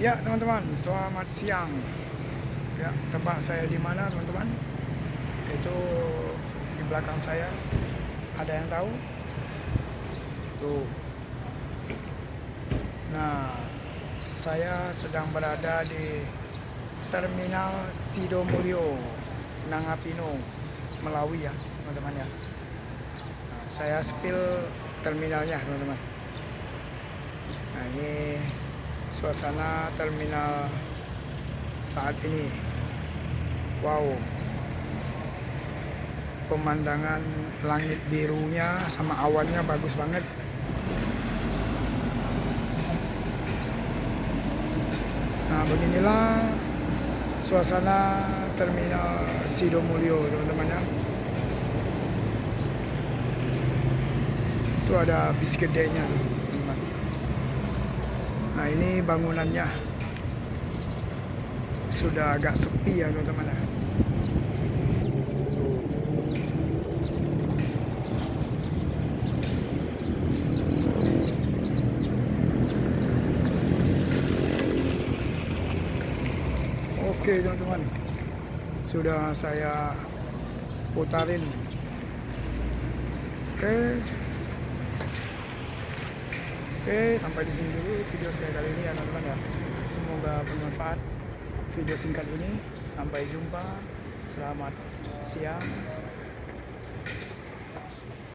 Ya teman-teman, selamat siang. Ya, tempat saya di mana teman-teman? Itu di belakang saya. Ada yang tahu? Tuh. Nah, saya sedang berada di Terminal Sidomulyo, Nangapino, Melawi ya teman-teman ya. Nah, saya spill terminalnya teman-teman. Nah, ini suasana terminal saat ini. Wow, pemandangan langit birunya sama awannya bagus banget. Nah, beginilah suasana terminal Sidomulyo teman-teman ya. Itu ada bis gedenya teman-teman. Nah, ini bangunannya sudah agak sepi ya teman-teman ya. Oke teman-teman, sudah saya putarin. Oke, sampai di sini dulu video saya kali ini ya teman-teman ya. Semoga bermanfaat video singkat ini. Sampai jumpa. Selamat siang.